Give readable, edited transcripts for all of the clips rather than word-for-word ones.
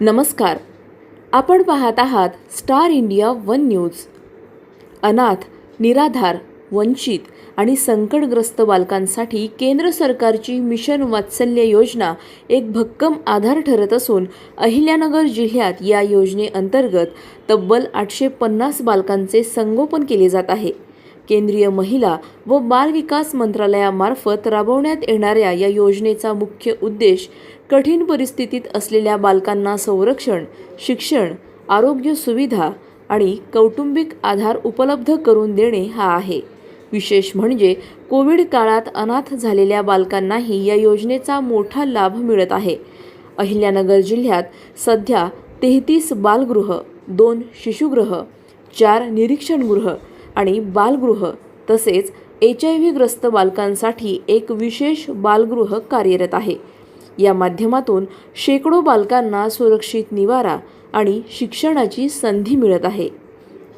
नमस्कार. आपण पाहत आहात स्टार इंडिया वन न्यूज. अनाथ, निराधार, वंचित आणि संकटग्रस्त बालकांसाठी केंद्र सरकारची मिशन वात्सल्य योजना एक भक्कम आधार ठरत असून अहिल्यानगर जिल्ह्यात या योजनेअंतर्गत तब्बल 850 बालकांचे संगोपन केले जात आहे. केंद्रीय महिला व बाल विकास मंत्रालयामार्फत राबवण्यात येणाऱ्या या योजनेचा मुख्य उद्देश कठीण परिस्थितीत असलेल्या बालकांना संरक्षण, शिक्षण, आरोग्य सुविधा आणि कौटुंबिक आधार उपलब्ध करून देणे हा आहे. विशेष म्हणजे कोविड काळात अनाथ झालेल्या बालकांनाही या योजनेचा मोठा लाभ मिळत आहे. अहिल्यानगर जिल्ह्यात सध्या 33 बालगृह, 2 शिशुगृह, 4 निरीक्षणगृह आणि बालगृह तसेच HIV ग्रस्त बालकांसाठी एक विशेष बालगृह कार्यरत आहे. या माध्यमातून शेकडो बालकांना सुरक्षित निवारा आणि शिक्षणाची संधी मिळत आहे.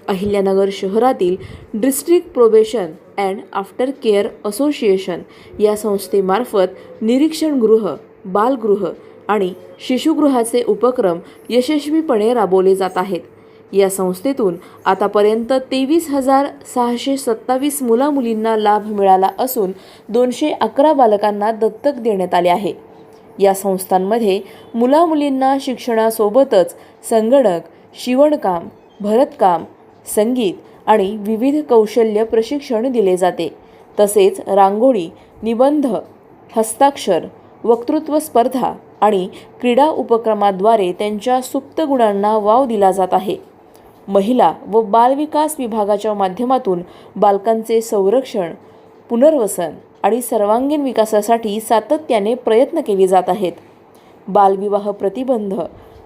अहिल्यानगर शहरातील district probation and after care association या संस्थेमार्फत निरीक्षणगृह, बालगृह आणि शिशुगृहाचे उपक्रम यशस्वीपणे राबवले जात आहेत. या संस्थेतून आतापर्यंत 23,627 मुलामुलींना लाभ मिळाला असून 211 बालकांना दत्तक देण्यात आले आहे. या संस्थांमध्ये मुलामुलींना शिक्षणासोबतच संगणक, शिवणकाम, भरतकाम, संगीत आणि विविध कौशल्य प्रशिक्षण दिले जाते. तसेच रांगोळी, निबंध, हस्ताक्षर, वक्तृत्व स्पर्धा आणि क्रीडा उपक्रमाद्वारे त्यांच्या सुप्त गुणांना वाव दिला जात आहे. महिला व बालविकास विभागाच्या माध्यमातून बालकांचे संरक्षण, पुनर्वसन आणि सर्वांगीण विकासासाठी सातत्याने प्रयत्न केले जात आहेत. बालविवाह प्रतिबंध,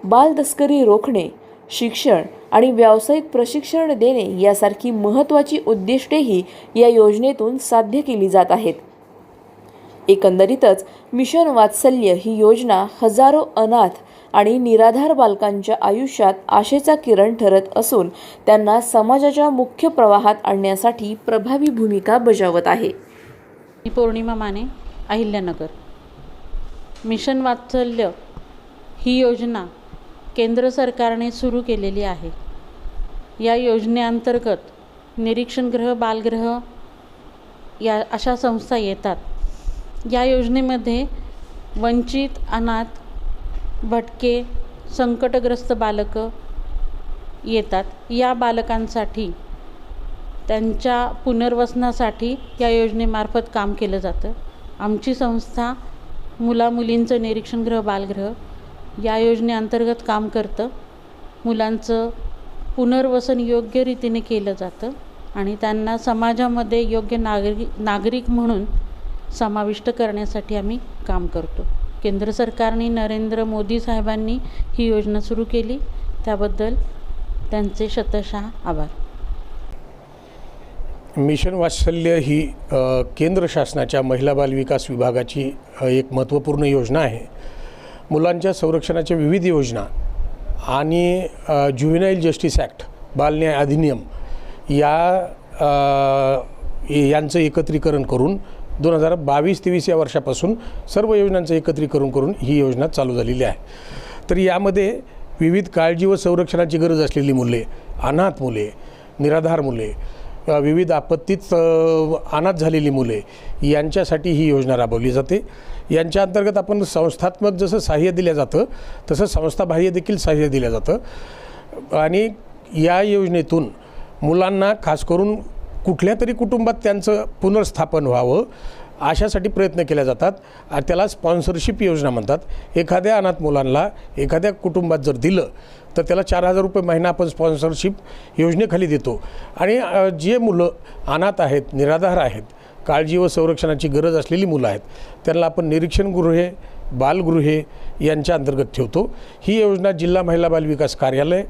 बालतस्करी रोखणे, शिक्षण आणि व्यावसायिक प्रशिक्षण देणे यासारखी महत्त्वाची उद्दिष्टेही या योजनेतून साध्य केली जात आहेत. एकंदरीतच मिशन वात्सल्य ही योजना हजारो अनाथ आणि निराधार बालकांच्या आयुष्यात आशेचा किरण ठरत असून त्यांना समाजाच्या मुख्य प्रवाहात आणण्यासाठी प्रभावी भूमिका बजावत आहे. पौर्णिमा माने, अहिल्यानगर. मिशन वात्सल्य ही योजना केंद्र सरकारने सुरू केलेली आहे. या योजनेअंतर्गत निरीक्षणगृह, बालगृह या अशा संस्था येतात. या योजनेमध्ये वंचित, अनाथ, भटके, संकटग्रस्त बालकं येतात. या बालकांसाठी त्यांच्या पुनर्वसनासाठी या योजनेमार्फत काम केलं जातं. आमची संस्था मुलामुलींचं निरीक्षणगृह, बालगृह या योजनेअंतर्गत काम करतं. मुलांचं पुनर्वसन योग्य रीतीने केलं जातं आणि त्यांना समाजामध्ये योग्य नागरिक म्हणून समाविष्ट करण्यासाठी आम्ही काम करतो. केंद्र सरकारने नरेंद्र मोदी साहेबांनी ही योजना सुरू केली, त्याबद्दल त्यांचे शतशः आभार. मिशन वात्सल्य ही केंद्र शासनाच्या महिला बाल विकास विभागाची एक महत्त्वपूर्ण योजना आहे. मुलांच्या संरक्षणाच्या विविध योजना आणि ज्युव्हेनाईल जस्टिस ॲक्ट, बालन्याय अधिनियम यांचं एकत्रीकरण करून 2022-23 या वर्षापासून सर्व योजनांचं एकत्रीकरण करून ही योजना चालू झालेली आहे. तर यामध्ये विविध काळजी व संरक्षणाची गरज असलेली मुले, अनाथ मुले, निराधार मुले, विविध आपत्तीत अनाथ झालेली मुले यांच्यासाठी ही योजना राबवली जाते. यांच्या अंतर्गत आपण संस्थात्मक जसं सहाय्य दिलं जातं तसं संस्थाबाह्य देखील सहाय्य दिलं जातं. आणि या योजनेतून मुलांना खास करून कुठल्या तरी कुटुंबात त्यांचं पुनर्स्थापन व्हावं अशासाठी प्रयत्न केले जातात. त्याला स्पॉन्सरशिप योजना म्हणतात. एखाद्या अनाथ मुलांना एखाद्या कुटुंबात जर दिलं तर त्याला 4,000 रुपये महिना आपण स्पॉन्सरशिप योजनेखाली देतो. आणि जे मुलं अनाथ आहेत, निराधार आहेत, काळजी व संरक्षणाची गरज असलेली मुलं आहेत त्यांना आपण निरीक्षणगृहे, बालगृहे यांच्या अंतर्गत ठेवतो. ही योजना जिल्हा महिला बाल विकास कार्यालय,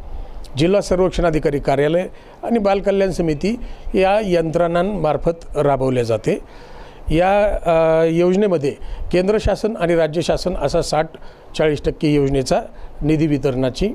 जिल्हा सर्वेक्षण अधिकारी कार्यालय आणि बालकल्याण समिती या यंत्रणांमार्फत राबवल्या जाते. या योजनेमध्ये केंद्र शासन आणि राज्य शासन असा 60-40% योजनेचा निधी वितरणाची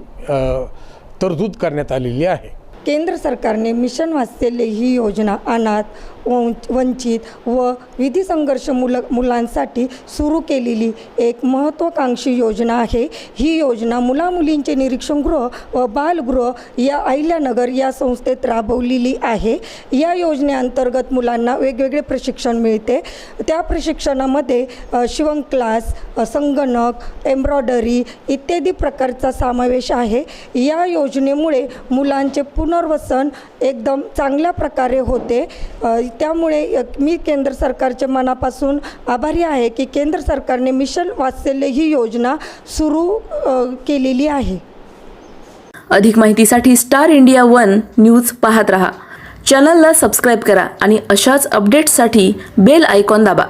तरतूद करण्यात आलेली आहे. केंद्र सरकारने मिशन वात्सल्य ही योजना अनाथ, वंचित व विधी संघर्ष मुलांसाठी सुरू केलेली एक महत्त्वाकांक्षी योजना आहे. ही योजना मुलामुलींचे निरीक्षणगृह व बालगृह या अहिल्यानगर या संस्थेत राबवलेली आहे. या योजनेअंतर्गत मुलांना वेगवेगळे प्रशिक्षण मिळते. त्या प्रशिक्षणामध्ये शिवण क्लास, संगणक, एम्ब्रॉयडरी इत्यादी प्रकारचा समावेश आहे. या योजनेमुळे मुलांचे पुनर्वसन एकदम चांगल्या प्रकारे होते. त्यामुळे मी केंद्र सरकारचे मनापासून आभारी आहे की केंद्र सरकारने मिशन वात्सल्य ही योजना सुरू केलेली आहे. अधिक माहितीसाठी स्टार इंडिया 1 न्यूज पाहत रहा. चॅनलला सबस्क्राईब करा आणि अशाच अपडेट्ससाठी बेल आयकॉन दाबा.